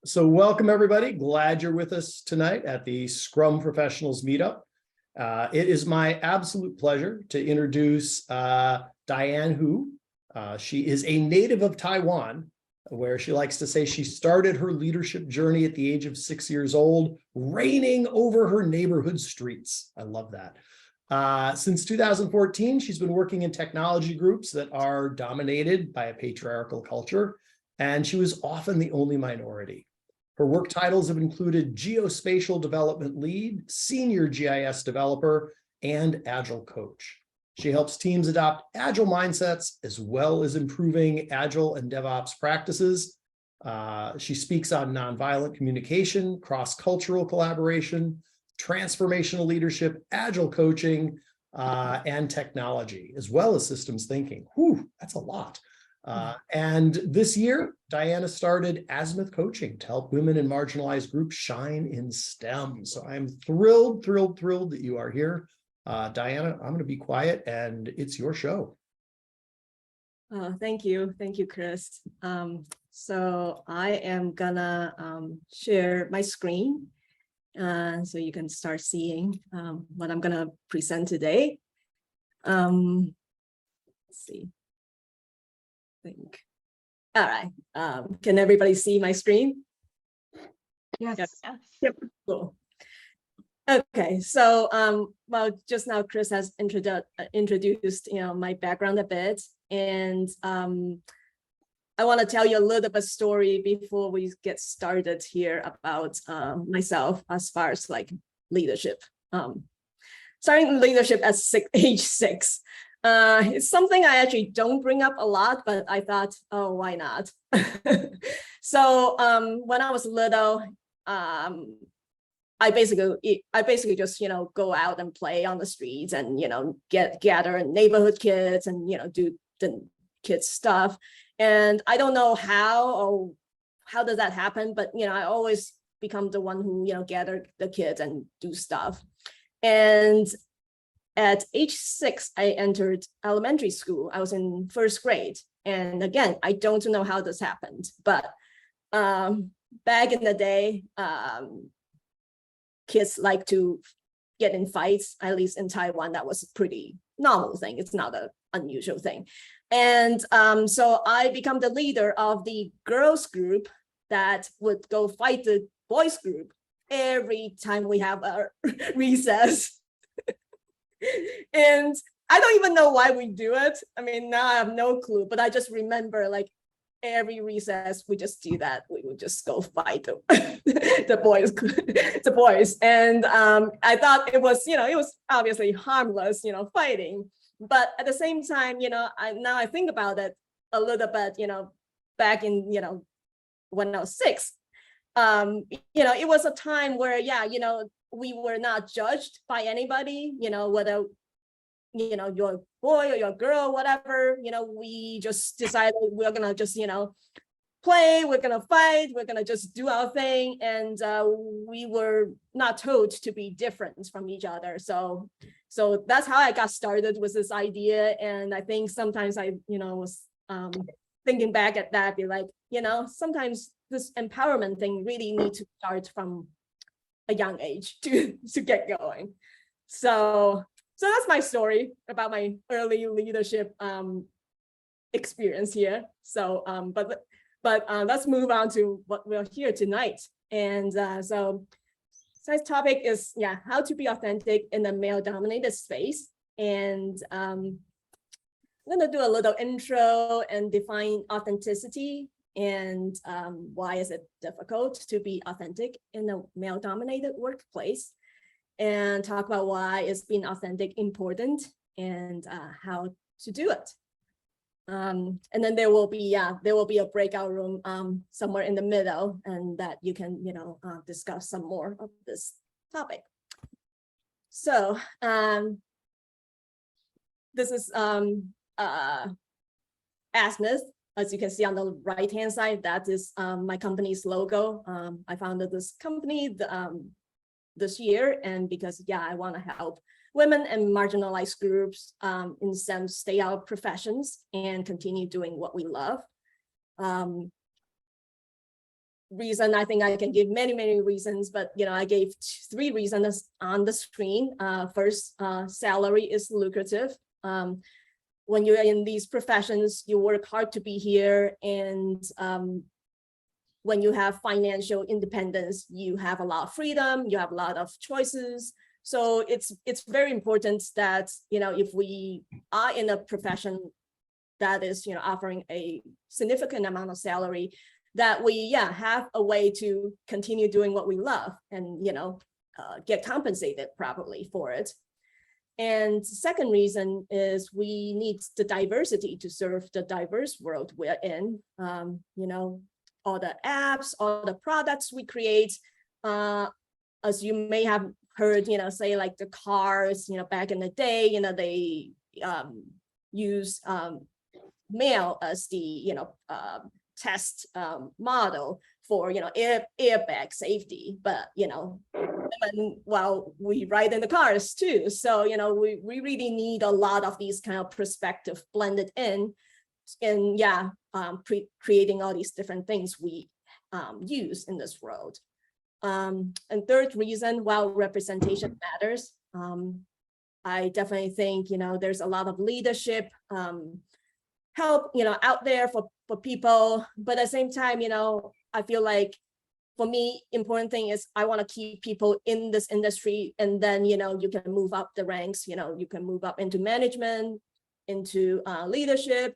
So welcome everybody. Glad you're with us tonight at the Scrum Professionals Meetup. It is my absolute pleasure to introduce Diane Hu. She is a native of Taiwan, where she likes to say she started her leadership journey at the age of 6 years old, reigning over her neighborhood streets. I love that. Since 2014, she's been working in technology groups that are dominated by a patriarchal culture, and she was often the only minority. Her work titles have included Geospatial Development Lead, Senior GIS Developer, and Agile Coach. She helps teams adopt Agile mindsets as well as improving Agile and DevOps practices. She speaks on nonviolent communication, cross-cultural collaboration, transformational leadership, Agile coaching, and technology, as well as systems thinking. Whew, that's a lot. And this year, Diana started Azimuth Coaching to help women in marginalized groups shine in STEM. So I'm thrilled that you are here. Diana, I'm going to be quiet and it's your show. Thank you, Chris. So I am gonna share my screen so you can start seeing what I'm gonna present today. Let's see. All right. Can everybody see my screen? Yes. Yep. Cool. Okay. So, well, just now Chris has introduced, my background a bit, and I want to tell you a little bit story before we get started here about myself as far as like leadership. Starting leadership at age 6. It's something I actually don't bring up a lot, but I thought, oh, why not? So when I was little, I basically just, go out and play on the streets and, gather neighborhood kids and, do the kids stuff. And I don't know how does that happen, but, I always become the one who, gather the kids and do stuff. And at age 6, I entered elementary school. I was in first grade. And again, I don't know how this happened, but back in the day, kids like to get in fights, at least in Taiwan. That was a pretty normal thing. It's not an unusual thing. And so I become the leader of the girls group that would go fight the boys group every time we have our recess. And I don't even know why we do it. I mean, now I have no clue, but I just remember like every recess, we just do that. We would just go fight the boys. And I thought it was, it was obviously harmless, fighting. But at the same time, now I think about it a little bit, back in, when I was 6, it was a time where, we were not judged by anybody, whether, you're a boy or you're a girl, whatever, we just decided we're going to just, play, we're going to fight, we're going to just do our thing. And we were not told to be different from each other. So that's how I got started with this idea. And I think sometimes I, was thinking back at that, be like, sometimes this empowerment thing really needs to start from a young age to get going. So that's my story about my early leadership experience here. So but let's move on to what we're here tonight. And so tonight's topic is how to be authentic in a male-dominated space. And I'm going to do a little intro and define authenticity. And why is it difficult to be authentic in a male-dominated workplace, and talk about why is being authentic important and how to do it. And then there will be a breakout room somewhere in the middle, and that you can discuss some more of this topic. So this is Azimuth. As you can see on the right-hand side, that is my company's logo. I founded this company this year, and because I want to help women and marginalized groups in STEM stay out professions and continue doing what we love. reason, I think I can give many reasons, but I gave 3 reasons on the screen. First, salary is lucrative. When you're in these professions, you work hard to be here, and when you have financial independence, you have a lot of freedom, you have a lot of choices. So it's very important that if we are in a profession that is offering a significant amount of salary, that we have a way to continue doing what we love and get compensated properly for it. And second reason is we need the diversity to serve the diverse world we're in. All the apps, all the products we create, as you may have heard, say like the cars, back in the day, they use male as the test model for airbag safety, but women, well, we ride in the cars too, so we really need a lot of these kind of perspective blended in, and creating all these different things we use in this world. And third reason, while representation matters, I definitely think there's a lot of leadership help out there for people, but at the same time I feel like for me important thing is I want to keep people in this industry, and then you can move up the ranks, you can move up into management, into leadership,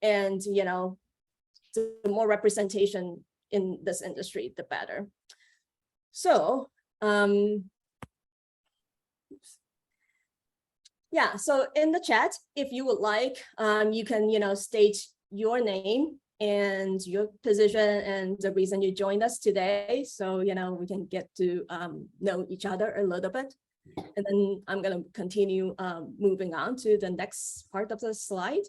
and the more representation in this industry the better. So so in the chat, if you would like, you can state your name and your position and the reason you joined us today, so we can get to know each other a little bit. And then I'm going to continue moving on to the next part of the slide.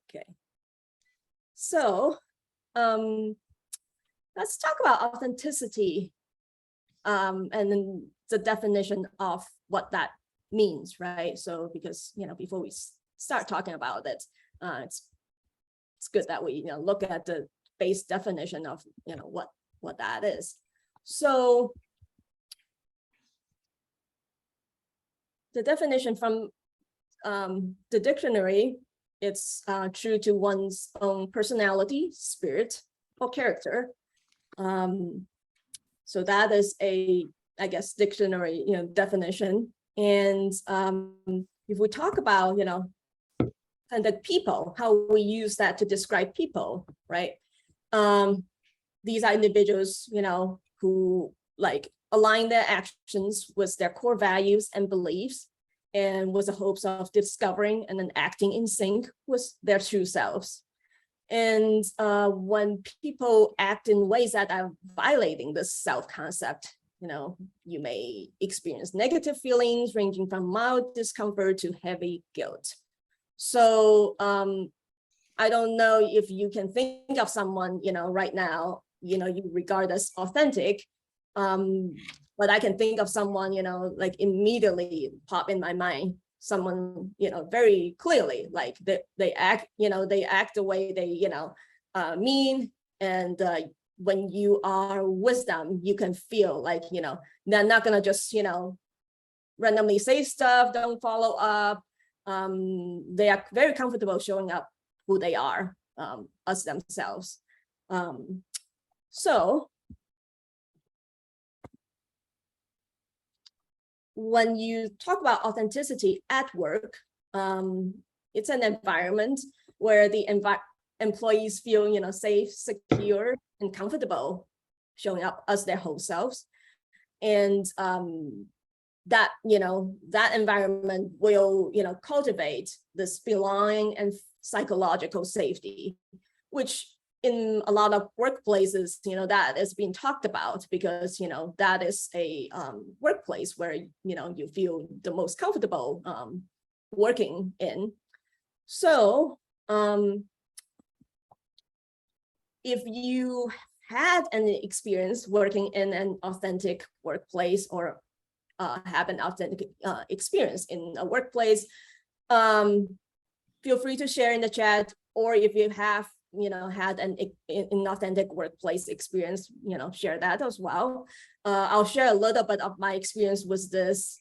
Okay, so let's talk about authenticity, and then the definition of what that means, right? So because before we start talking about it, it's good that we look at the base definition of what that is. So the definition from the dictionary, it's true to one's own personality, spirit, or character. So that is a, I guess, dictionary definition. And if we talk about and the people, how we use that to describe people, right? These are individuals who like align their actions with their core values and beliefs, and with the hopes of discovering and then acting in sync with their true selves. And when people act in ways that are violating this self-concept, you may experience negative feelings ranging from mild discomfort to heavy guilt. So I don't know if you can think of someone, right now, you regard as authentic, but I can think of someone, like immediately pop in my mind, someone, very clearly, like they act, they act the way they, mean. And when you are with them, you can feel like, they're not gonna just, randomly say stuff, don't follow up. They are very comfortable showing up who they are, as themselves. So when you talk about authenticity at work, it's an environment where the employees feel, safe, secure, and comfortable showing up as their whole selves. And that, that environment will, cultivate this belonging and psychological safety, which in a lot of workplaces, that is being talked about because, that is a workplace where, you feel the most comfortable working in. So if you had an experience working in an authentic workplace or have an authentic experience in a workplace, feel free to share in the chat, or if you have had an authentic workplace experience, share that as well. I'll share a little bit of my experience with this.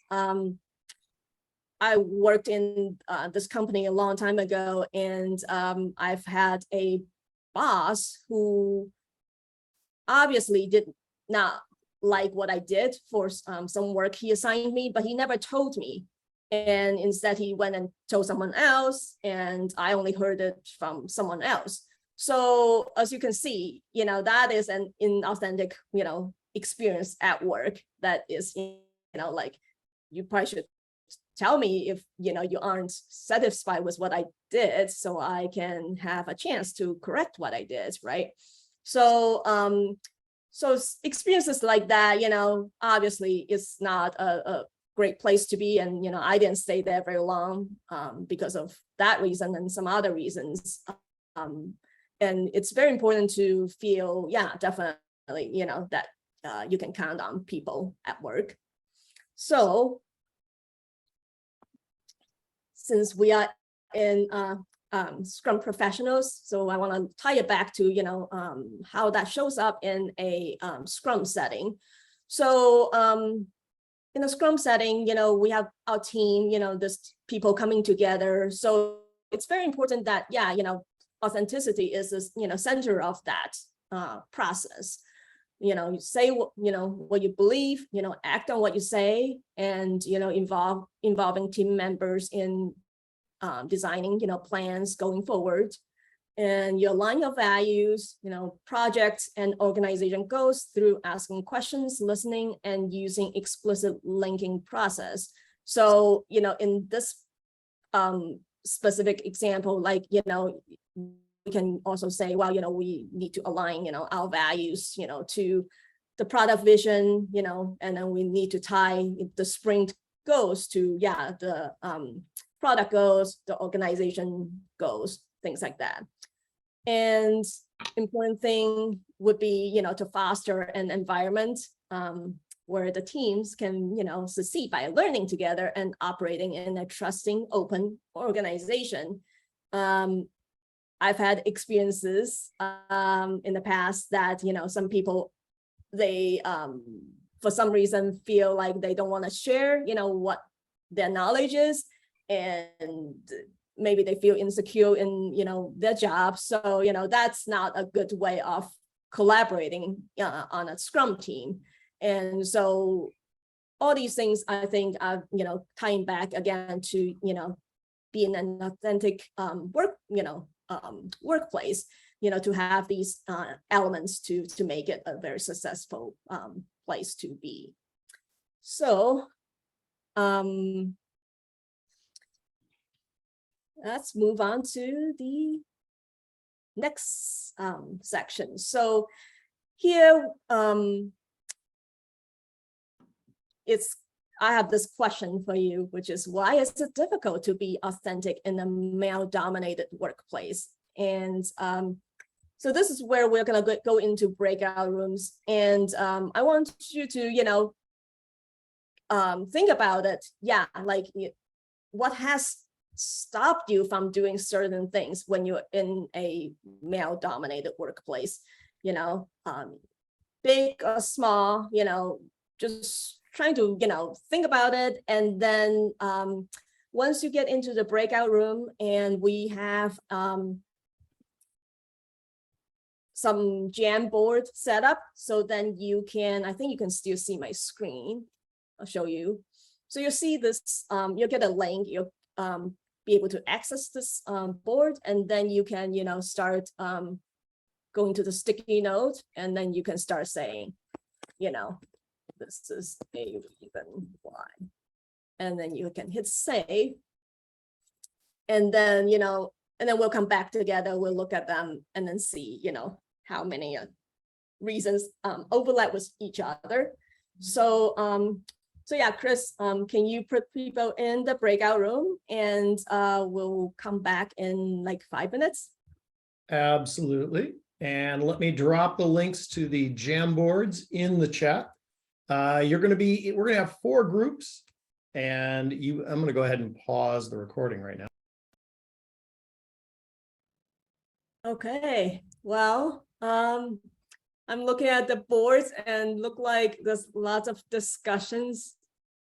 I worked in this company a long time ago, and I've had a boss who obviously did not like what I did for some work he assigned me, but he never told me. And instead he went and told someone else, and I only heard it from someone else. So as you can see, that is an inauthentic, experience at work. That is, like, you probably should tell me if, you aren't satisfied with what I did, so I can have a chance to correct what I did, right? So, so experiences like that, obviously it's not a great place to be. And, I didn't stay there very long because of that reason and some other reasons. And it's very important to feel, definitely, that you can count on people at work. So since we are in Scrum professionals, so I want to tie it back to, how that shows up in a Scrum setting. So in a Scrum setting, we have our team, this people coming together. So it's very important that, authenticity is this, center of that process. You say what you believe, act on what you say, and involving team members in designing plans going forward. And you align your values, projects and organization goals through asking questions, listening, and using explicit linking process. So in this specific example, like we can also say, well, we need to align, our values, to the product vision, and then we need to tie the sprint goals to, the product goals, the organization goals, things like that. And important thing would be, to foster an environment where the teams can, succeed by learning together and operating in a trusting, open organization. I've had experiences in the past that, some people, they, for some reason, feel like they don't want to share, what their knowledge is, and maybe they feel insecure in, their job. So, that's not a good way of collaborating on a Scrum team. And so all these things, I think, are, tying back again to, being an authentic workplace, to have these elements to make it a very successful place to be. So let's move on to the next section. So here I have this question for you, which is, why is it difficult to be authentic in a male-dominated workplace? And so this is where we're going to go into breakout rooms. And I want you to, think about it. Like, what has stopped you from doing certain things when you're in a male-dominated workplace? Big or small, just trying to, think about it. And then once you get into the breakout room and we have some Jamboard set up, so then you can, I think you can still see my screen. I'll show you. So you'll see this, you'll get a link, you'll be able to access this board, and then you can, start going to the sticky note, and then you can start saying, this is a reason why. And then you can hit save. And then, and then we'll come back together, we'll look at them and then see, how many reasons overlap with each other. So, yeah, Chris, can you put people in the breakout room, and we'll come back in like 5 minutes? Absolutely. And let me drop the links to the Jamboards in the chat. We're going to have 4 groups, and I'm going to go ahead and pause the recording right now. Okay, well, I'm looking at the boards and look like there's lots of discussions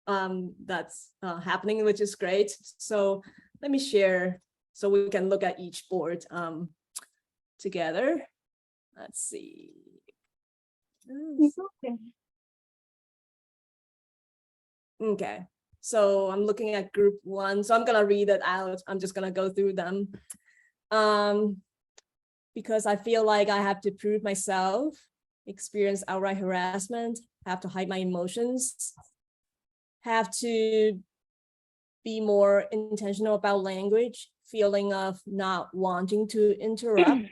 that's happening, which is great. So let me share so we can look at each board together. Let's see. Okay, so I'm looking at group 1. So I'm gonna read it out. I'm just gonna go through them. Because I feel like I have to prove myself, experience outright harassment, have to hide my emotions, have to be more intentional about language, feeling of not wanting to interrupt,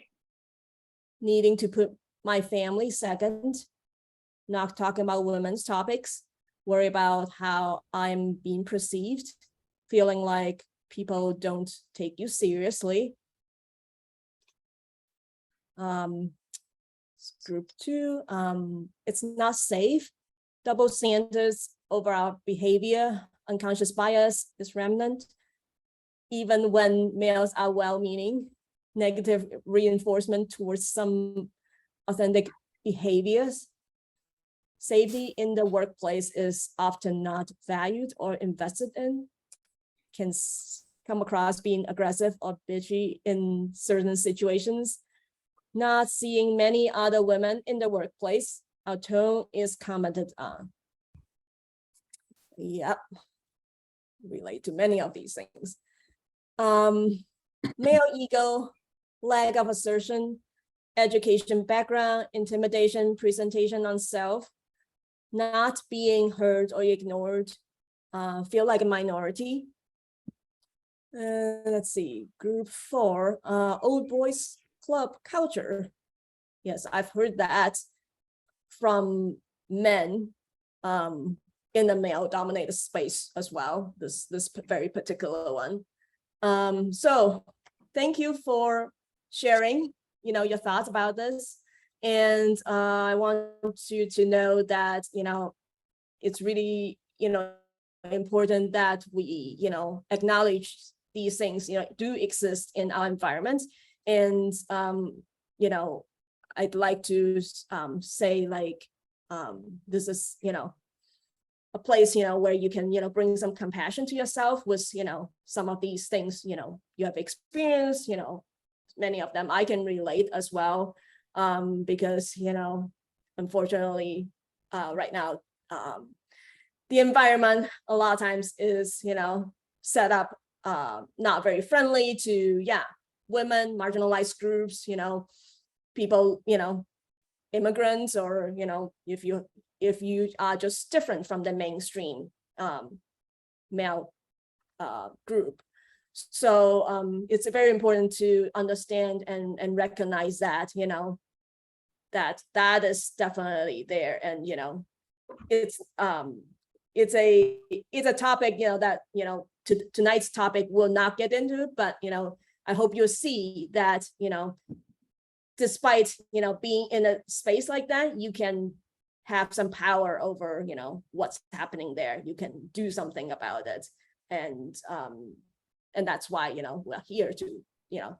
needing to put my family second, not talking about women's topics, worry about how I'm being perceived, feeling like people don't take you seriously. Group 2, it's not safe. Double standards over our behavior, unconscious bias is remnant. Even when males are well-meaning, negative reinforcement towards some authentic behaviors. Safety in the workplace is often not valued or invested in. Can come across being aggressive or bitchy in certain situations. Not seeing many other women in the workplace. Our tone is commented on. Yep. Relate to many of these things. Male ego, lack of assertion, education background, intimidation, presentation on self, not being heard or ignored, feel like a minority. Let's see, group 4, old boys club culture. Yes, I've heard that from men in the male-dominated space as well. This very particular one. So thank you for sharing, your thoughts about this. And I want you to know that, it's really, important that we, acknowledge these things, do exist in our environment. And, I'd like to say like, this is, a place, where you can, bring some compassion to yourself with, some of these things, you have experienced, many of them I can relate as well. Because, unfortunately, right now, the environment a lot of times is, set up not very friendly to, women, marginalized groups, people, immigrants, or, if you are just different from the mainstream male group. So it's very important to understand and recognize that, that is definitely there. And, it's a topic, that, tonight's topic will not get into, but, I hope you'll see that, despite, being in a space like that, you can have some power over, what's happening there. You can do something about it. And that's why, we're here to,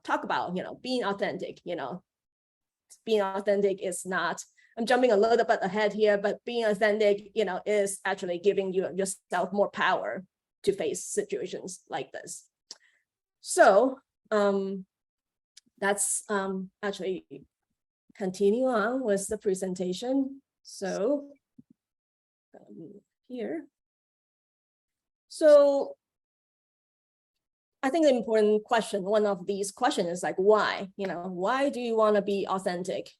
talk about, being authentic. Being authentic is not, I'm jumping a little bit ahead here, but being authentic, is actually giving yourself more power to face situations like this. So that's actually continue on with the presentation. So here. So I think the important question, one of these questions is like, why? Why do you want to be authentic?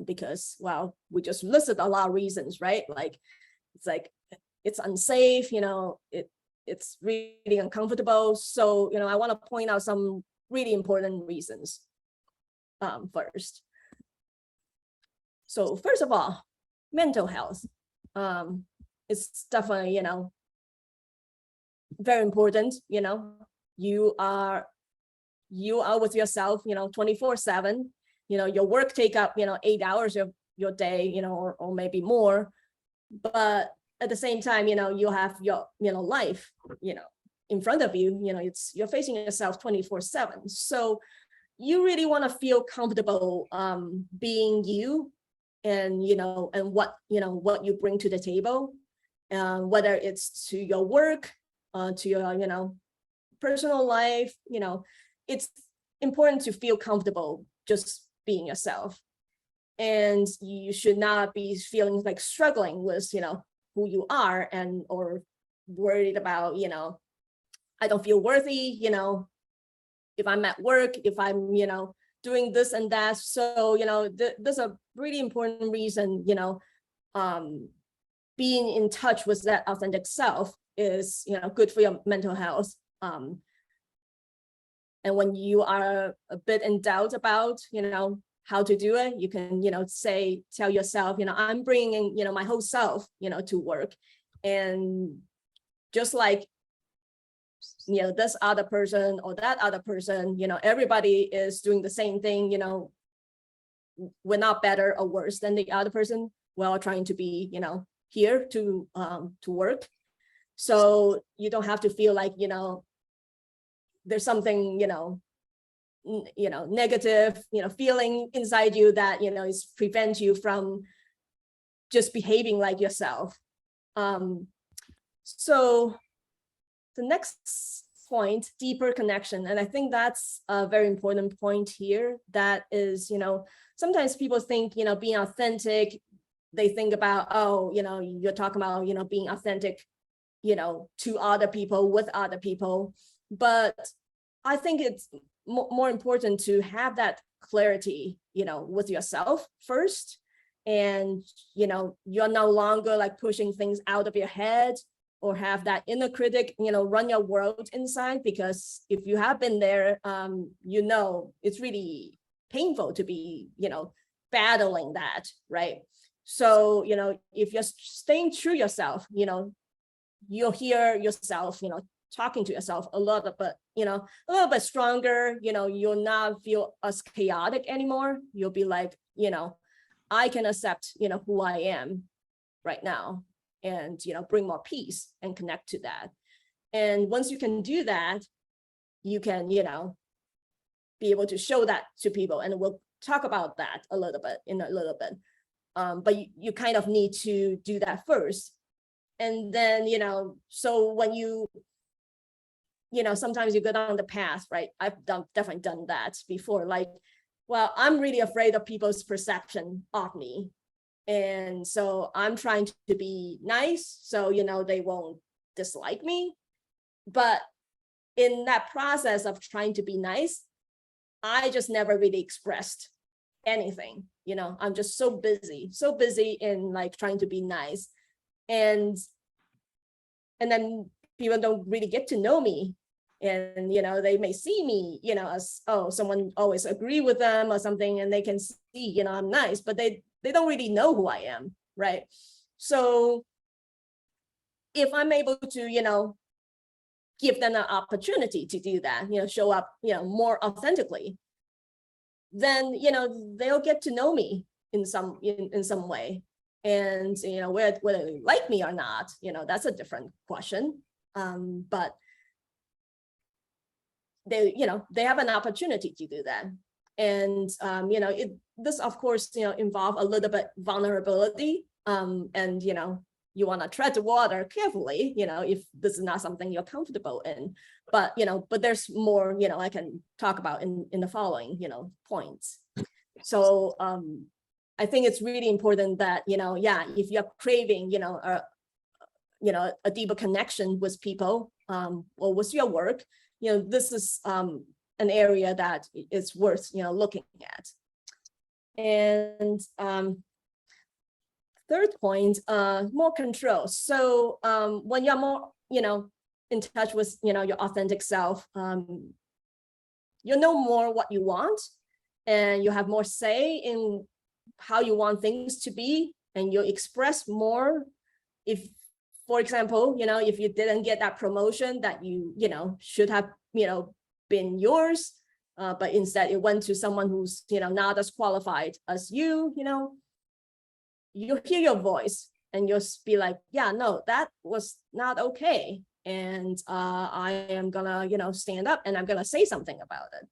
Because, well, we just listed a lot of reasons, right? Like, it's unsafe, it's really uncomfortable. So, I want to point out some really important reasons first. So first of all, mental health. It's definitely, very important. You are with yourself, 24/7. Your work take up, 8 hours of your day, or maybe more. But at the same time, you have your, life, in front of you. You're facing yourself 24/7. So, you really want to feel comfortable being you, and and what what you bring to the table, whether it's to your work, to your personal life. It's important to feel comfortable just being yourself, and you should not be feeling like struggling with who you are, and or worried about I don't feel worthy if I'm at work, if I'm doing this and that. So there's a really important reason being in touch with that authentic self is good for your mental health. And when you are a bit in doubt about how to do it, you can tell yourself I'm bringing my whole self to work, and just like this other person or that other person, everybody is doing the same thing. We're not better or worse than the other person. We're all trying to be here to work. So you don't have to feel like there's something negative feeling inside you that is prevent you from just behaving like yourself. So the next point, deeper connection, and I think that's a very important point here. That is sometimes people think being authentic, they think about you're talking about being authentic to other people, with other people. But I think it's more important to have that clarity, with yourself first. And, you're no longer like pushing things out of your head, or have that inner critic, run your world inside. Because if you have been there, it's really painful to be, battling that, right? So, if you're staying true yourself, you'll hear yourself, talking to yourself a little bit stronger. You'll not feel as chaotic anymore. You'll be like, I can accept, who I am right now, and bring more peace and connect to that. And once you can do that, you can be able to show that to people, and we'll talk about that a little bit in a little bit. But you kind of need to do that first. And then so when you sometimes you go down the path, right? I've definitely done that before, like, well, I'm really afraid of people's perception of me. And so I'm trying to be nice, so they won't dislike me. But in that process of trying to be nice, I just never really expressed anything. I'm just so busy in like trying to be nice. And then people don't really get to know me. And they may see me as someone always agree with them or something, and they can see I'm nice, but they don't really know who I am, right? So if I'm able to give them an opportunity to do that, show up more authentically, then they'll get to know me in some way. And whether they like me or not, that's a different question. But they have an opportunity to do that. And this of course involve a little bit vulnerability, and you want to tread the water carefully if this is not something you're comfortable in. But but there's more I can talk about in the following points. So I think it's really important that if you're craving a deeper connection with people, or with your work, this is an area that is worth looking at. And third point, more control. So when you're more in touch with your authentic self, you know more what you want, and you have more say in how you want things to be, and you express more. If, for example, if you didn't get that promotion that you should have been yours, but instead it went to someone who's not as qualified as you hear your voice, and you'll be like, yeah, no, that was not okay, and I am gonna stand up, and I'm gonna say something about it.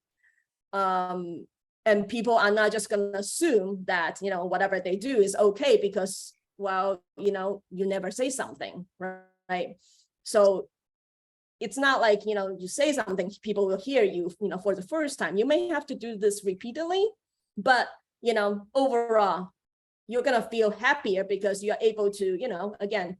and people are not just going to assume that, whatever they do is okay because, well, you never say something, right? So it's not like, you say something, people will hear you, for the first time. You may have to do this repeatedly, but, overall, you're going to feel happier because you're able to, again,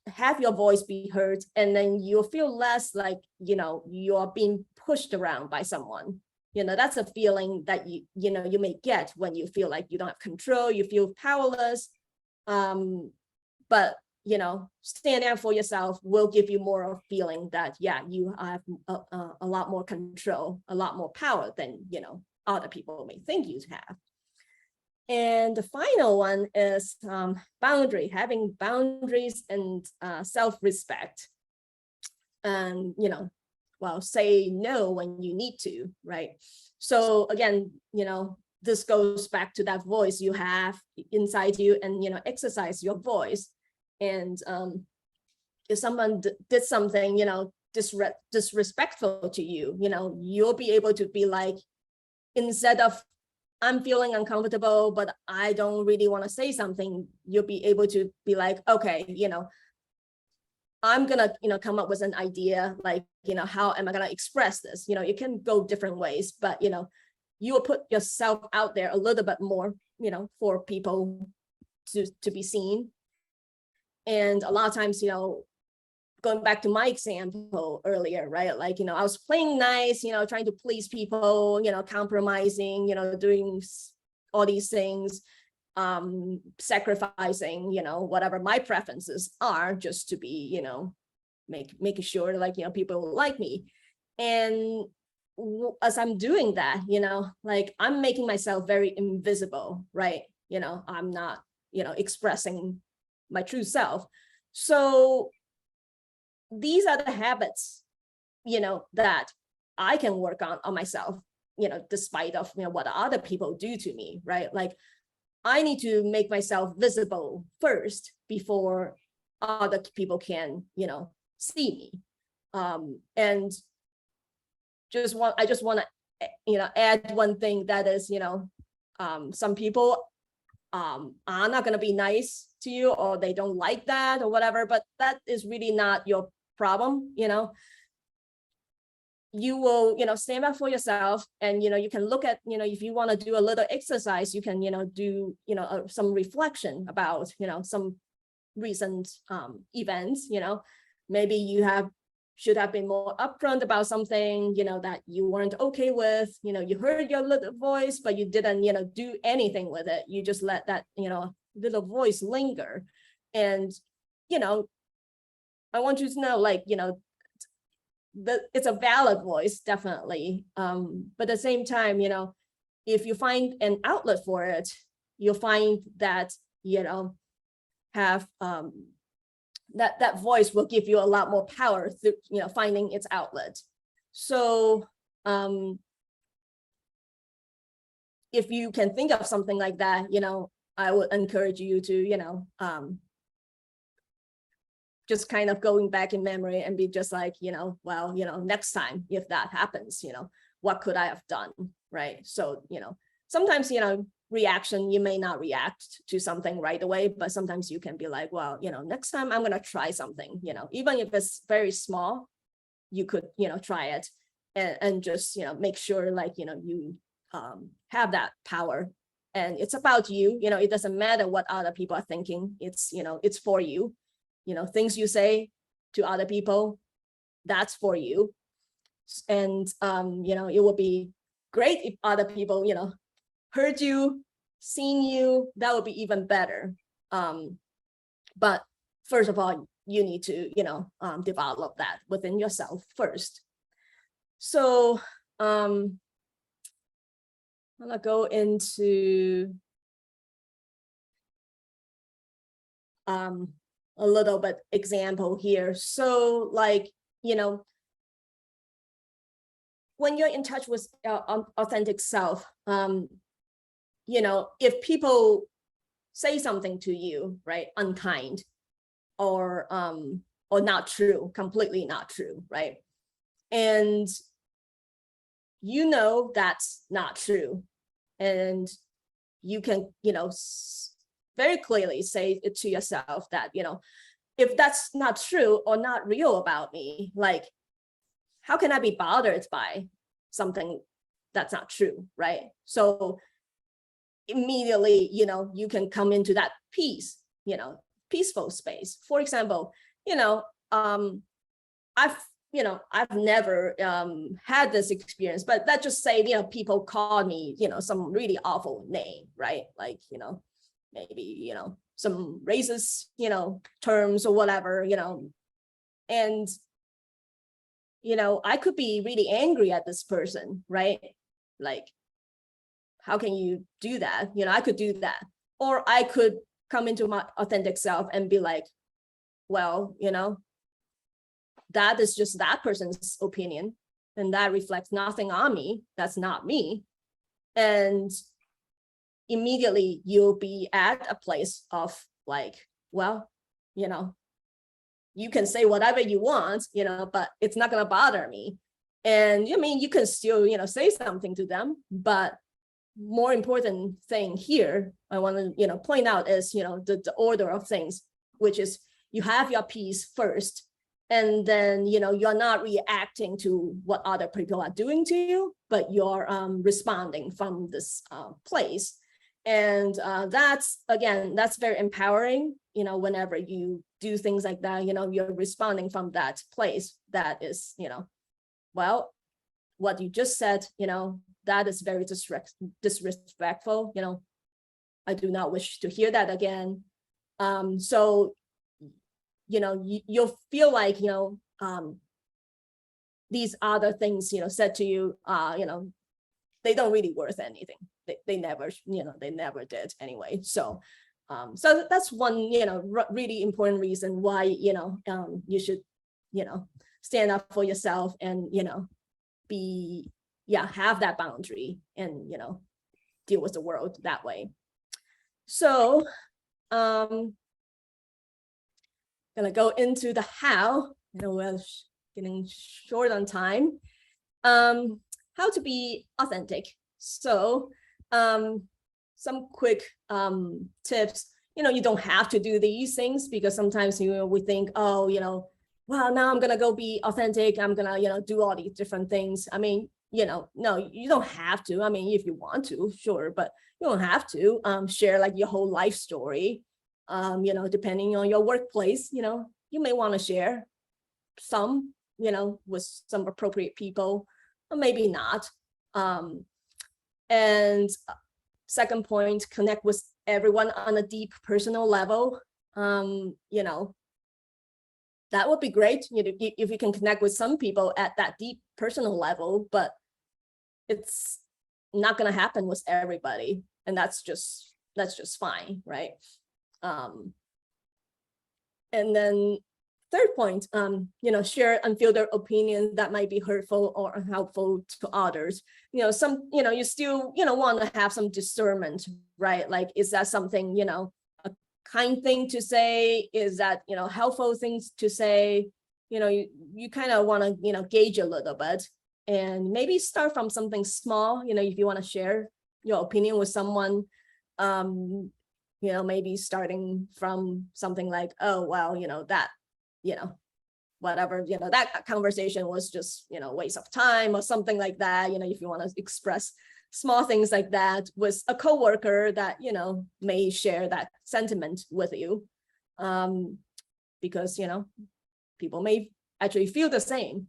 have your voice be heard, and then you'll feel less like, you're being pushed around by someone. That's a feeling that you may get when you feel like you don't have control, you feel powerless. But standing up for yourself will give you more of a feeling that, yeah, you have a lot more control, a lot more power than, other people may think you have. And the final one is having boundaries and self-respect. And, say no when you need to, right? So again, this goes back to that voice you have inside you, and, exercise your voice. And if someone did something, disrespectful to you, you'll be able to be like, instead of, I'm feeling uncomfortable, but I don't really want to say something, you'll be able to be like, okay, I'm gonna, come up with an idea, like, how am I gonna express this? You can go different ways, but, you will put yourself out there a little bit more, for people to be seen. And a lot of times, going back to my example earlier, right? Like, I was playing nice, trying to please people, compromising, doing all these things, sacrificing, whatever my preferences are, just to be, making sure, like, people like me. And as I'm doing that, like, I'm making myself very invisible, right? I'm not, expressing my true self. So these are the habits, that I can work on myself, despite of, what other people do to me, right? Like, I need to make myself visible first before other people can, see me. And I just want to, add one thing, that is, some people are not going to be nice to you, or they don't like that or whatever, but that is really not your problem. You will, stand up for yourself, and, you can look at, if you want to do a little exercise, you can, do, some reflection about, some recent events. Maybe you should have been more upfront about something, that you weren't okay with. You heard your little voice, but you didn't, do anything with it. You just let that, little voice linger. And, I want you to know, like, it's a valid voice, definitely. But at the same time, if you find an outlet for it, you'll find that, have that voice will give you a lot more power through, finding its outlet. So if you can think of something like that, I would encourage you to, just kind of going back in memory and be just like, well, next time, if that happens, what could I have done? Right. So, sometimes, reaction, you may not react to something right away, but sometimes you can be like, well, next time I'm going to try something, even if it's very small, you could, try it and just, make sure, like, you have that power. And it's about you, it doesn't matter what other people are thinking. It's, it's for you. Things you say to other people, that's for you. And, it would be great if other people, heard you, seen you, that would be even better. But first of all, you need to, develop that within yourself first. So I'm gonna go into a little bit example here. So, like, when you're in touch with authentic self, if people say something to you, right, unkind, or not true, completely not true, right? And you know that's not true, and you can, very clearly say it to yourself that, if that's not true or not real about me, like, how can I be bothered by something that's not true, right? So immediately, you can come into that peace, peaceful space. For example, I've never had this experience, but let's just say, people call me, some really awful name, right? Like, maybe, some racist, terms or whatever, and, I could be really angry at this person, right? Like, how can you do that? I could do that. Or I could come into my authentic self and be like, well, that is just that person's opinion, and that reflects nothing on me. That's not me. And immediately you'll be at a place of like, well, you can say whatever you want, but it's not going to bother me. And you can still, say something to them, but more important thing here I want to, point out is, the order of things, which is you have your piece first, and then, you're not reacting to what other people are doing to you, but you're responding from this place. And that's very empowering, whenever you do things like that, you're responding from that place that is, well, what you just said, that is very disrespectful, I do not wish to hear that again. So, you'll feel like, these other things, said to you, they don't really worth anything. They never, they never did anyway. So, so that's one, really important reason why, you should, stand up for yourself and, have that boundary and, deal with the world that way. So, gonna go into the how. We're getting short on time. How to be authentic. So, some quick tips. You don't have to do these things, because sometimes we think, oh, well, now I'm gonna go be authentic. I'm gonna do all these different things. I mean, no, you don't have to. I mean, if you want to, sure, but you don't have to share like your whole life story. Depending on your workplace, you may want to share some, with some appropriate people, or maybe not. And second point, connect with everyone on a deep personal level. That would be great, if you can connect with some people at that deep personal level, but it's not going to happen with everybody, and that's just fine, right? And then third point, share unfiltered opinions that might be hurtful or unhelpful to others. You still, want to have some discernment, right? Like, is that something, a kind thing to say? Is that, helpful things to say? You kind of want to, gauge a little bit, and maybe start from something small. If you want to share your opinion with someone, maybe starting from something like, oh, well, that, whatever, that conversation was just, waste of time or something like that. If you want to express small things like that with a coworker that, may share that sentiment with you, because, people may actually feel the same.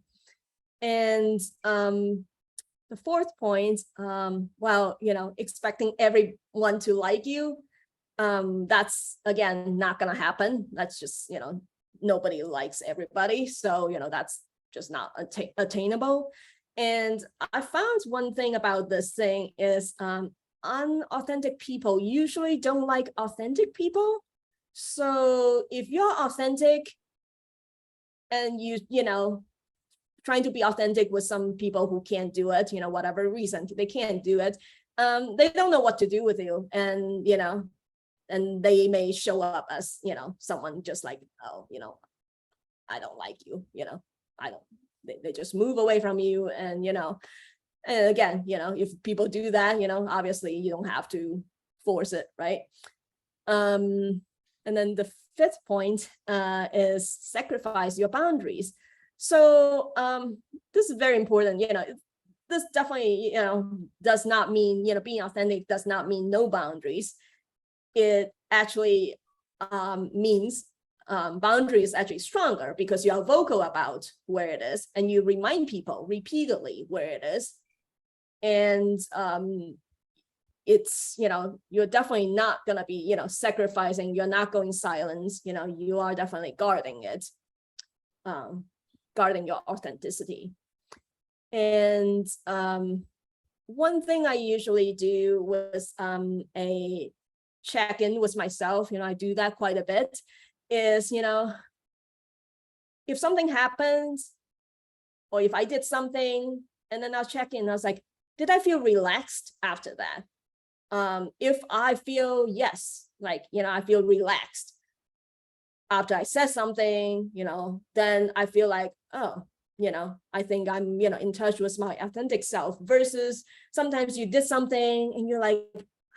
And the fourth point, well, expecting everyone to like you, that's, again, not going to happen. That's just, nobody likes everybody. So, that's just not attainable. And I found one thing about this thing is unauthentic people usually don't like authentic people. So if you're authentic and trying to be authentic with some people who can't do it, whatever reason they can't do it, they don't know what to do with you. And, and they may show up as, someone just like, oh, I don't like you, I don't, they just move away from you. And, And again, if people do that, obviously you don't have to force it, right? And then the fifth point is sacrifice your boundaries. So this is very important. This definitely, does not mean, being authentic does not mean no boundaries. It actually means boundaries actually stronger because you are vocal about where it is and you remind people repeatedly where it is. And it's, you're definitely not going to be, sacrificing, you're not going silence, you are definitely guarding it, guarding your authenticity. And one thing I usually do was a check-in with myself, I do that quite a bit, is, if something happens or if I did something and then I'll check in, I was like, did I feel relaxed after that? If I feel yes, I feel relaxed after I said something, then I feel like, oh, I think I'm, in touch with my authentic self, versus sometimes you did something and you're like,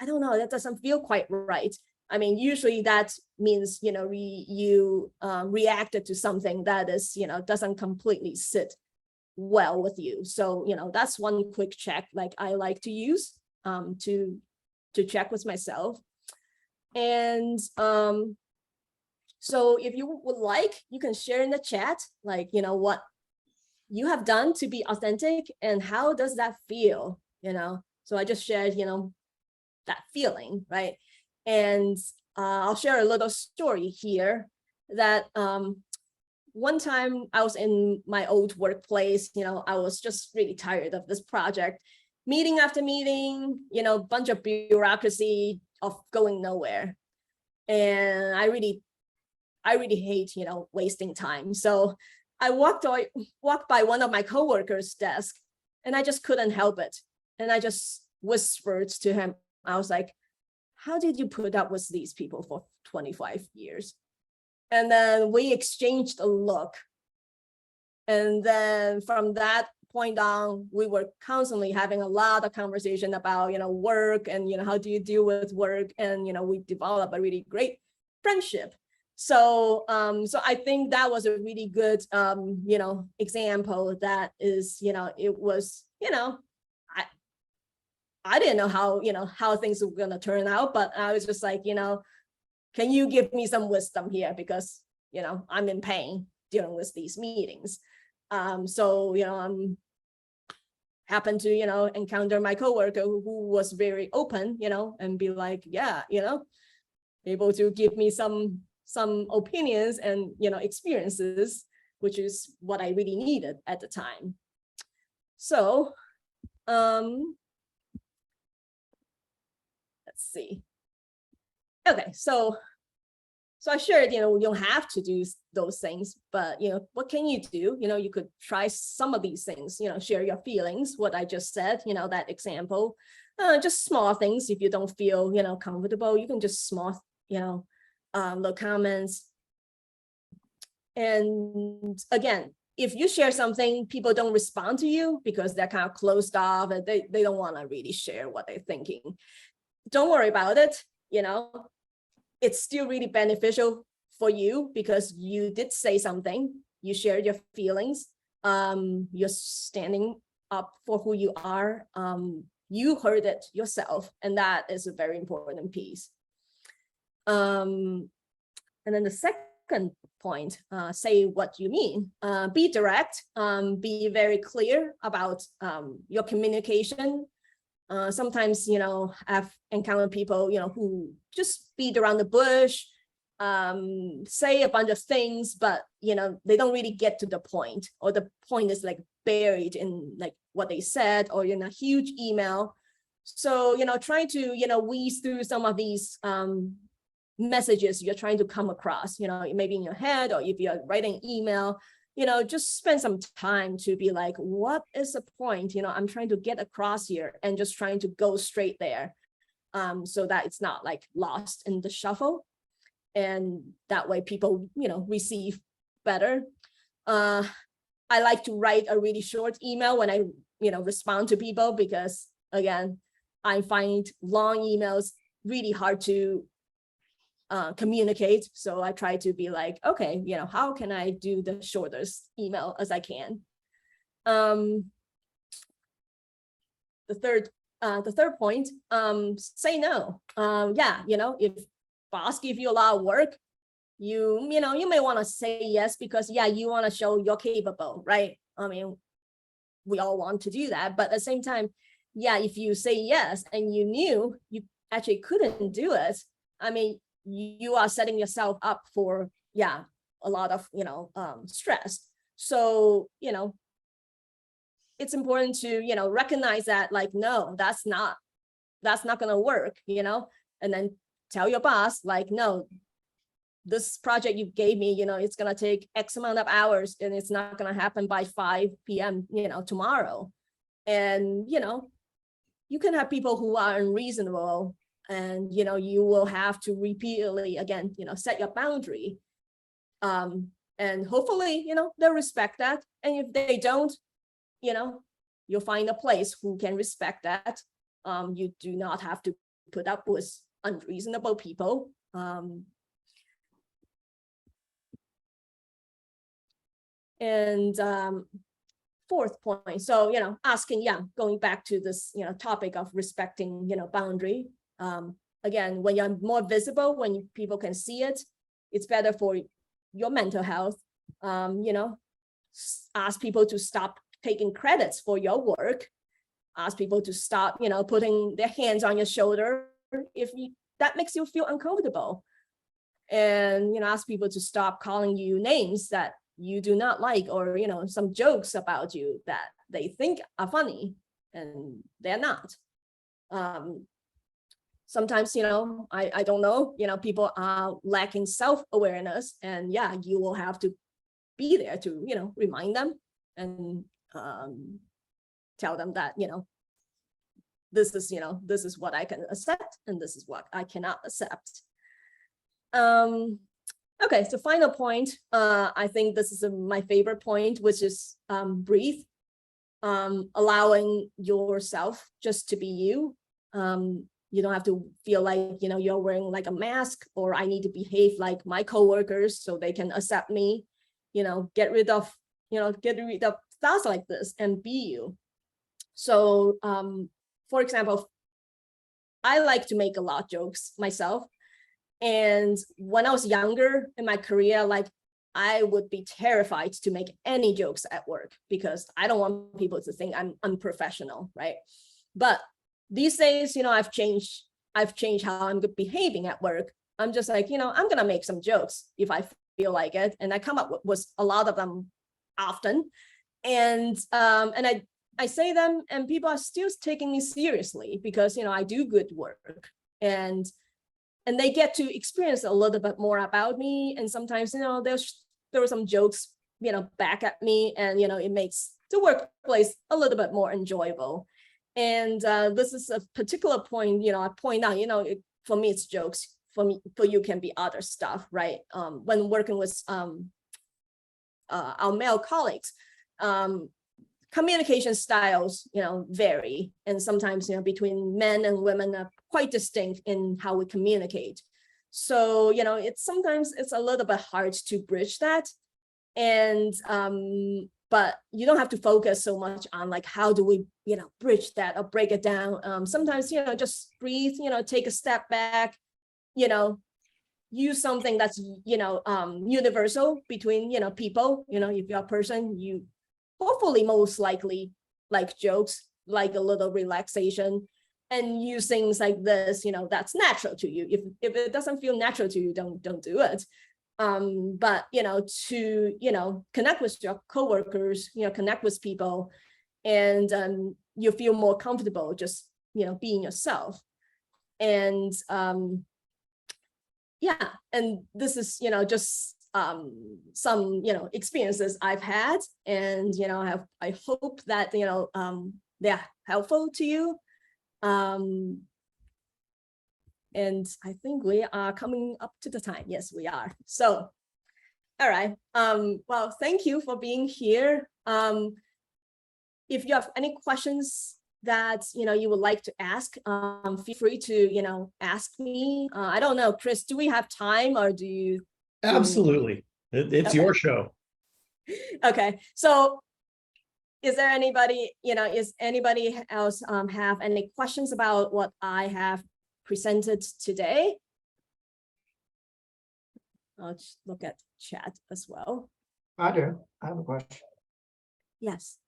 I don't know, that doesn't feel quite right. I mean, usually that means, you reacted to something that is, doesn't completely sit well with you. So, that's one quick check I like to use to check with myself. And so if you would like, you can share in the chat, what you have done to be authentic and how does that feel, So I just shared, that feeling, right? And I'll share a little story here that one time I was in my old workplace, I was just really tired of this project, meeting after meeting, bunch of bureaucracy of going nowhere. And I really hate, wasting time. So I walked by one of my coworkers' desk and I just couldn't help it. And I just whispered to him, I was like, how did you put up with these people for 25 years? And then we exchanged a look. And then from that point on, we were constantly having a lot of conversation about, work and, how do you deal with work? And, we developed a really great friendship. So, so I think that was a really good, example that is, it was, I didn't know how things were going to turn out, but I was just like, can you give me some wisdom here? Because, I'm in pain dealing with these meetings. So, I'm happened to, encounter my coworker who was very open, and be like, yeah, able to give me some opinions and, experiences, which is what I really needed at the time. So, let's see. Okay, so I shared, you don't have to do those things, but, what can you do? You could try some of these things, share your feelings, what I just said, that example, just small things. If you don't feel, comfortable, you can just small, little comments. And again, if you share something, people don't respond to you because they're kind of closed off and they don't want to really share what they're thinking. Don't worry about it. It's still really beneficial for you because you did say something, you shared your feelings, you're standing up for who you are, you heard it yourself, and that is a very important piece. And then the second point, say what you mean, be direct, be very clear about your communication. Sometimes, I've encountered people, who just beat around the bush, say a bunch of things, but, they don't really get to the point, or the point is buried in what they said or in a huge email. So, try to, weed through some of these messages you're trying to come across, maybe in your head, or if you're writing email, just spend some time to be like, what is the point? I'm trying to get across here, and just trying to go straight there, so that it's not lost in the shuffle. And that way people, receive better. I like to write a really short email when I respond to people because, again, I find long emails really hard to communicate. So I try to be like, okay, how can I do the shortest email as I can? The third point, say no. If boss give you a lot of work, you may want to say yes because you want to show you're capable, right? I mean, we all want to do that, but at the same time, if you say yes and you knew you actually couldn't do it, I mean, you are setting yourself up for a lot of stress. So it's important to recognize that, like, no, that's not gonna work, and then tell your boss, like, no, this project you gave me, it's gonna take X amount of hours and it's not gonna happen by 5 p.m. Tomorrow. And you can have people who are unreasonable, and you will have to repeatedly again set your boundary, and hopefully they'll respect that. And if they don't, you'll find a place who can respect that. You do not have to put up with unreasonable people. And fourth point, so asking, going back to this topic of respecting boundary. Again, when you're more visible, when people can see it, it's better for your mental health. Ask people to stop taking credits for your work. Ask people to stop putting their hands on your shoulder if that makes you feel uncomfortable. And ask people to stop calling you names that you do not like, or some jokes about you that they think are funny and they're not. Sometimes I don't know, people are lacking self-awareness, and you will have to be there to remind them and tell them that this is what I can accept and this is what I cannot accept. Okay, so final point, I think this is my favorite point, which is breathe. Allowing yourself just to be you. You don't have to feel like you're wearing like a mask, or I need to behave like my coworkers so they can accept me. Get rid of thoughts like this and be you. So for example, I like to make a lot of jokes myself. And when I was younger in my career, like, I would be terrified to make any jokes at work because I don't want people to think I'm unprofessional, right? But these days, I've changed how I'm behaving at work. I'm just like, I'm gonna make some jokes if I feel like it, and I come up with a lot of them often, and I say them, and people are still taking me seriously because I do good work, and they get to experience a little bit more about me. And sometimes, there were some jokes, back at me, and, it makes the workplace a little bit more enjoyable. And this is a particular point, I point out, for me, it's jokes. For you can be other stuff, right? When working with our male colleagues, communication styles, vary. And sometimes, between men and women are quite distinct in how we communicate. So, sometimes it's a little bit hard to bridge that. And, but you don't have to focus so much on like, how do we, bridge that or break it down? Sometimes, just breathe, take a step back, use something that's, universal between, people. If you're a person, you hopefully most likely like jokes, like a little relaxation, and use things like this, that's natural to you. If it doesn't feel natural to you, don't do it. But to connect with your coworkers, connect with people, and you feel more comfortable just being yourself. And and this is just some experiences I've had, and I hope that they're helpful to you. And I think we are coming up to the time. Yes, we are. So, all right. Well, thank you for being here. if you have any questions that you would like to ask, feel free to ask me. I don't know, Chris, do we have time, or do you? Absolutely. It's Okay. your show. Okay, so is there anybody, is anybody else have any questions about what I have presented today? I'll just look at chat as well. I do. I have a question. Yes.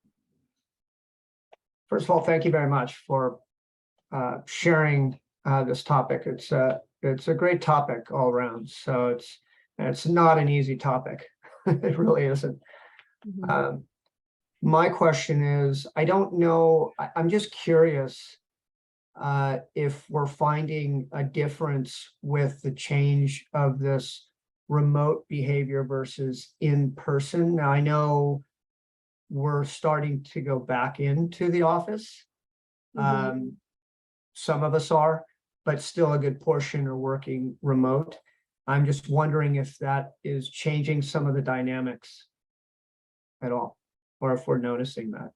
First of all, thank you very much for sharing this topic. It's a great topic all around. So it's not an easy topic. It really isn't. Mhm. My question is, I don't know. I'm just curious if we're finding a difference with the change of this remote behavior versus in person. Now, I know we're starting to go back into the office. Mhm. Some of us are, but still a good portion are working remote. I'm just wondering if that is changing some of the dynamics at all, or if we're noticing that.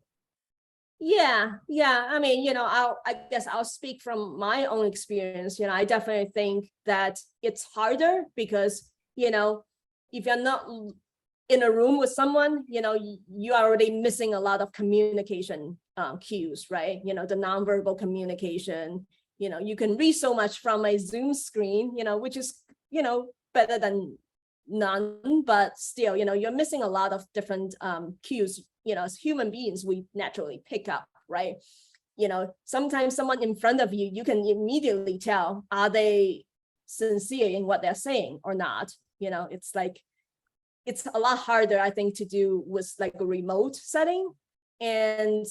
Yeah. I mean, I guess I'll speak from my own experience. I definitely think that it's harder because, if you're not in a room with someone, you are already missing a lot of communication cues, right? The nonverbal communication, you can read so much from a Zoom screen, which is, better than none, but still, you're missing a lot of different cues. As human beings, we naturally pick up, right? Sometimes someone in front of you, you can immediately tell, are they sincere in what they're saying or not? It's like, it's a lot harder, I think, to do with like a remote setting. And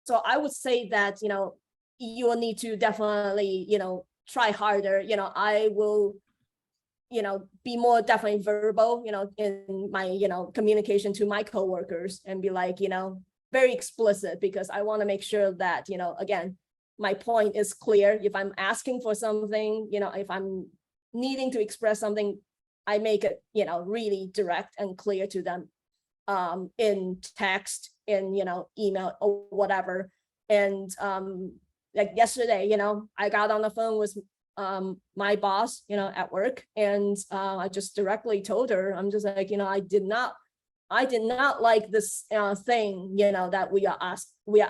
so I would say that, you will need to definitely, try harder. I will, be more definitely verbal, in my, communication to my coworkers, and be like, very explicit, because I want to make sure that, again, my point is clear. If I'm asking for something, if I'm needing to express something, I make it, really direct and clear to them, in text, in, email or whatever. And like yesterday, I got on the phone with my boss, at work, and I just directly told her, I'm just like, I did not like this thing, that we are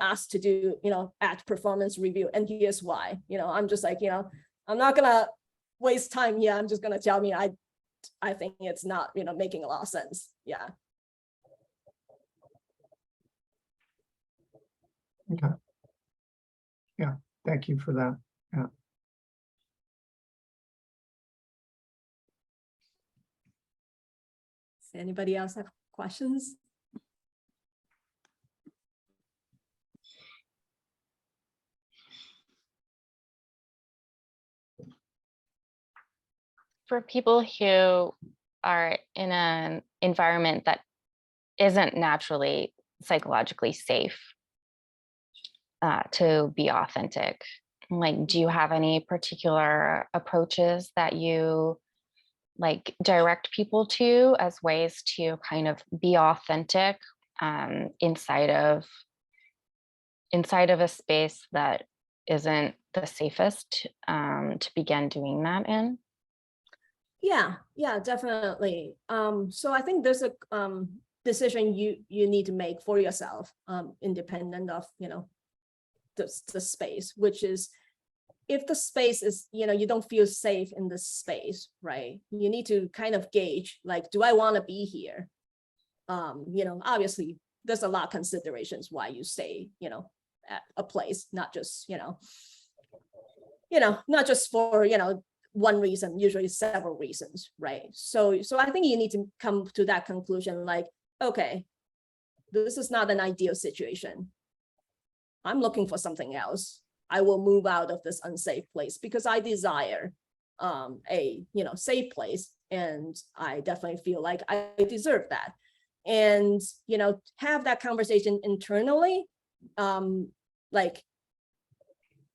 asked to do, at performance review, and here's why. I'm just like, I'm not gonna waste time here. I'm just gonna tell me I think it's not, making a lot of sense. Yeah. Okay. Yeah, thank you for that. Yeah. Does anybody else have questions? For people who are in an environment that isn't naturally psychologically safe to be authentic, like, do you have any particular approaches that you like direct people to as ways to kind of be authentic inside of a space that isn't the safest to begin doing that in? Yeah, definitely. So I think there's a decision you need to make for yourself, independent of, the space, which is, if the space is, you don't feel safe in this space, right? You need to kind of gauge, like, do I want to be here? Obviously there's a lot of considerations why you stay, at a place, not just, not just for, one reason, usually several reasons, right? So I think you need to come to that conclusion, like, okay, this is not an ideal situation. I'm looking for something else. I will move out of this unsafe place because I desire a safe place, and I definitely feel like I deserve that. And have that conversation internally, like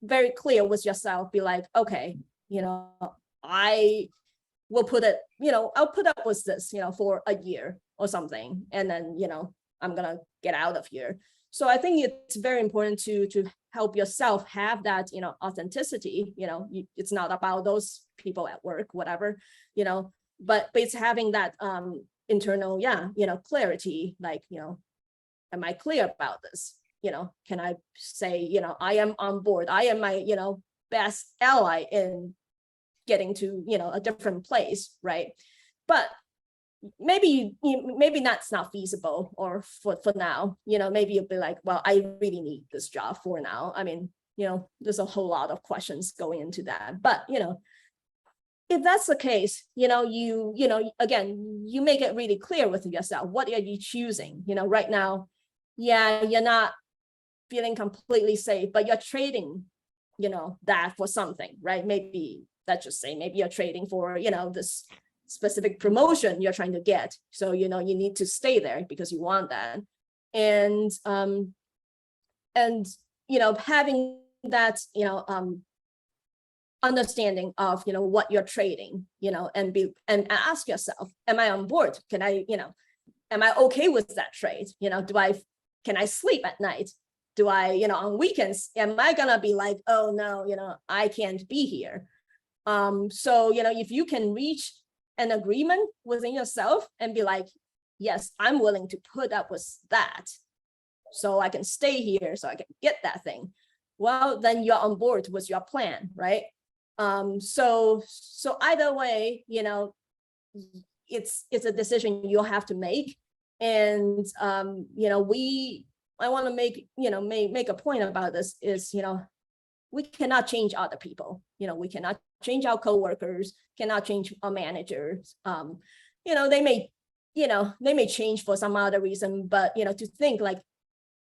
very clear with yourself. Be like, okay, I will put it, I'll put up with this, for a year or something, and then I'm gonna get out of here. So I think it's very important to help yourself have that, authenticity. It's not about those people at work, whatever, but it's having that internal, clarity, like, am I clear about this? Can I say, I am on board. I am my, best ally in getting to, a different place, right? But maybe that's not feasible, or for now, maybe you'll be like, well, I really need this job for now. I mean, there's a whole lot of questions going into that. But, if that's the case, again, you make it really clear with yourself. What are you choosing? Right now, yeah, you're not feeling completely safe, but you're trading, that for something, right? Maybe let's just say, maybe you're trading for, this specific promotion you're trying to get. So, you need to stay there because you want that. And having that, understanding of, what you're trading, and ask yourself, am I on board? Can I, am I okay with that trade? Can I sleep at night? Do I, on weekends, am I gonna be like, oh no, I can't be here? So, if you can reach an agreement within yourself and be like, yes, I'm willing to put up with that, so I can stay here, so I can get that thing. Well, then you're on board with your plan, right? So either way, it's a decision you'll have to make. And I want to make a point about this is, we cannot change other people. We cannot change our coworkers, cannot change our managers. They may change for some other reason, but to think like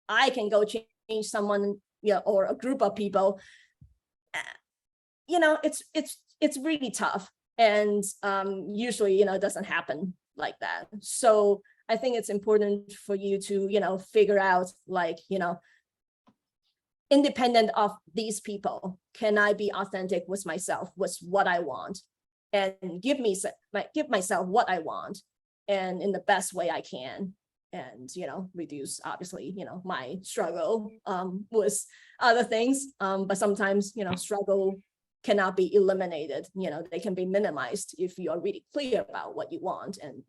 I can go change someone, or a group of people, it's really tough. And usually, it doesn't happen like that. So I think it's important for you to, figure out, like, independent of these people, can I be authentic with myself, with what I want, and give myself what I want, and in the best way I can, and reduce, obviously, my struggle with other things. But sometimes, struggle cannot be eliminated. They can be minimized if you are really clear about what you want, and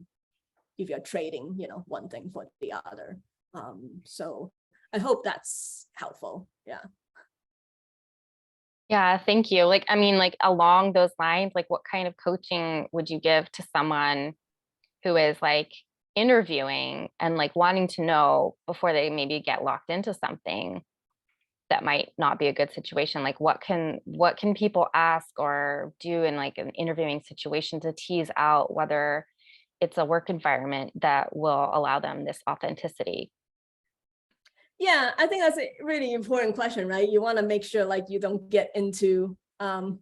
if you're trading, one thing for the other. So I hope that's helpful. Yeah. Yeah, thank you. Like, I mean, like along those lines, like what kind of coaching would you give to someone who is like interviewing and like wanting to know before they maybe get locked into something that might not be a good situation? Like what can people ask or do in like an interviewing situation to tease out whether it's a work environment that will allow them this authenticity? Yeah, I think that's a really important question, right? You want to make sure like you don't get into a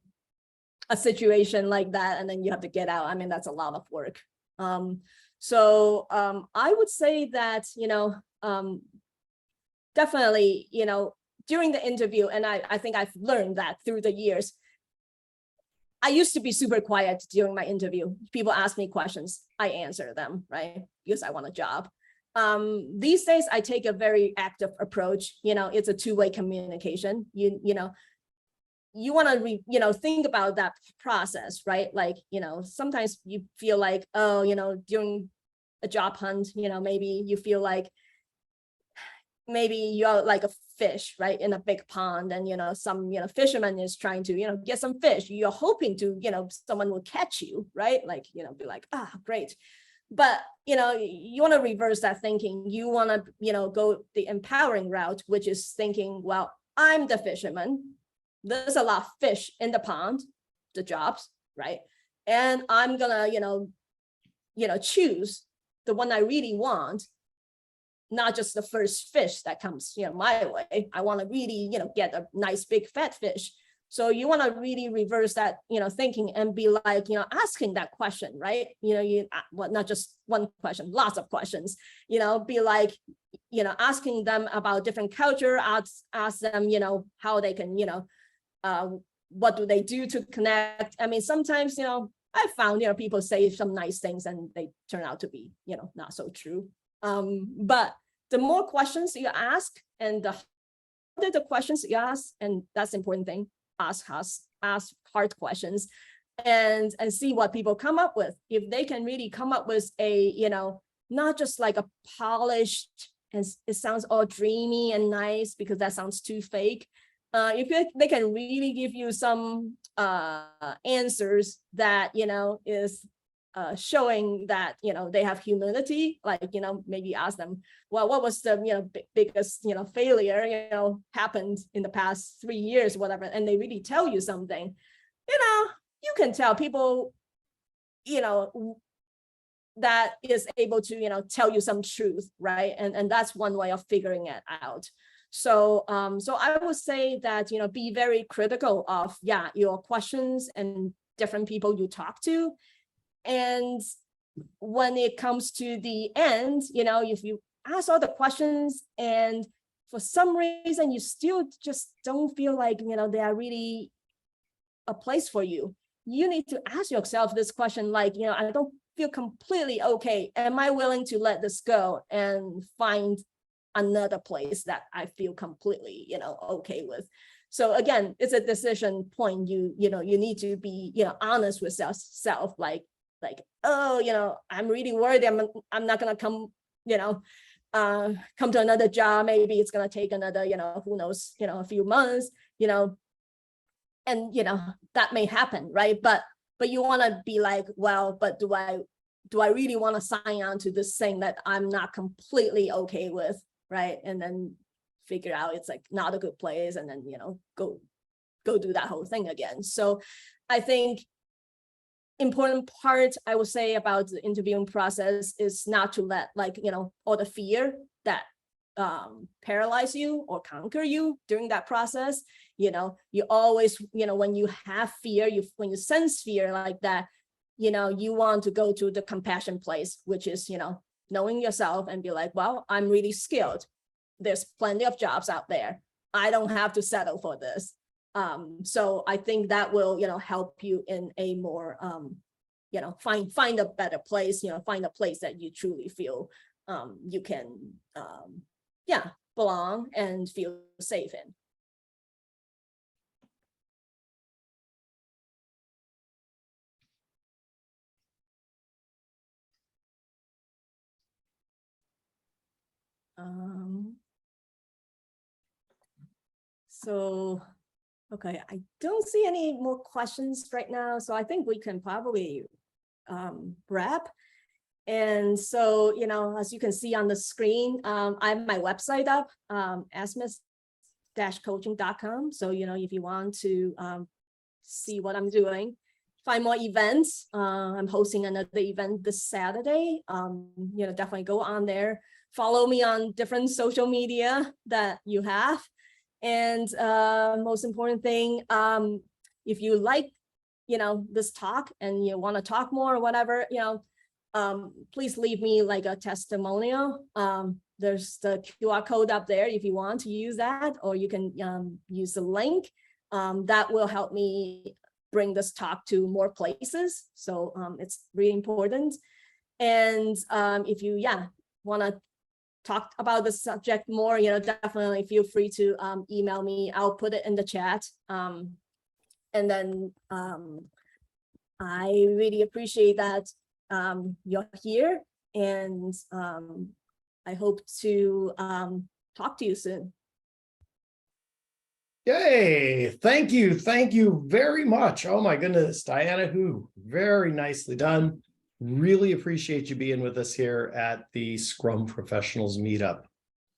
situation like that and then you have to get out. I mean, that's a lot of work. So I would say that, definitely, during the interview, and I think I've learned that through the years. I used to be super quiet during my interview. People ask me questions, I answer them, right? Because I want a job. These days, I take a very active approach. It's a two-way communication. You want to think about that process, right? Like, sometimes you feel like, oh, during a job hunt, maybe you feel like maybe you're like a fish, right, in a big pond, and some fisherman is trying to get some fish. You're hoping to someone will catch you, right? Like be like, ah, great. But you want to reverse that thinking. You want to go the empowering route, which is thinking, well, I'm the fisherman. There's a lot of fish in the pond, the jobs, right? And I'm gonna choose the one I really want, not just the first fish that comes my way. I want to really get a nice big fat fish. So you want to really reverse that thinking and be like asking that question, right? Not just one question, lots of questions. Be like asking them about different culture. Ask them how they can what do they do to connect. I mean, sometimes I found people say some nice things and they turn out to be not so true. But the more questions you ask and the harder the questions you ask, and that's the important thing, ask hard questions and see what people come up with. If they can really come up with a, you know, not just like a polished, and it sounds all dreamy and nice because that sounds too fake. If they can really give you some answers that, you know, is showing that, you know, they have humility, like, you know, maybe ask them, well, what was the, you know, biggest, you know, failure, you know, happened in the past 3 years, whatever, and they really tell you something, you know, you can tell people, you know, that is able to, you know, tell you some truth, right? And that's one way of figuring it out. So so I would say that, you know, be very critical of, yeah, your questions and different people you talk to. And when it comes to the end, you know, if you ask all the questions and for some reason you still just don't feel like, you know, they are really a place for you, you need to ask yourself this question, like, you know, I don't feel completely okay. Am I willing to let this go and find another place that I feel completely, you know, okay with? So again, it's a decision point. You know, you need to be, you know, honest with yourself, like, oh, you know, I'm really worried I'm not gonna come, you know, come to another job. Maybe it's gonna take another, you know, who knows, you know, a few months, you know, and, you know, that may happen, right? But you want to be like, well, but do I really want to sign on to this thing that I'm not completely okay with, right? And then figure out it's like not a good place, and then, you know, go do that whole thing again. So I think important part I would say about the interviewing process is not to let, like, you know, all the fear that paralyze you or conquer you during that process. You know, you always, you know, when you have fear, when you sense fear like that, you know, you want to go to the compassion place, which is, you know, knowing yourself and be like, well, I'm really skilled. There's plenty of jobs out there. I don't have to settle for this. So I think that will, you know, help you in a more, you know, find a better place, you know, find a place that you truly feel you can, yeah, belong and feel safe in. So, okay, I don't see any more questions right now. So I think we can probably wrap. And so, you know, as you can see on the screen, I have my website up, asmus-coaching.com. So, you know, if you want to see what I'm doing, find more events. I'm hosting another event this Saturday. You know, definitely go on there. Follow me on different social media that you have. And most important thing, if you like, you know, this talk and you want to talk more or whatever, you know, please leave me like a testimonial. There's the QR code up there if you want to use that, or you can use the link. That will help me bring this talk to more places. So it's really important. And if you, want to talk about the subject more, you know, definitely feel free to email me. I'll put it in the chat. And then I really appreciate that you're here, and I hope to talk to you soon. Yay, thank you very much. Oh my goodness, Diana Hu, very nicely done. Really appreciate you being with us here at the Scrum Professionals Meetup.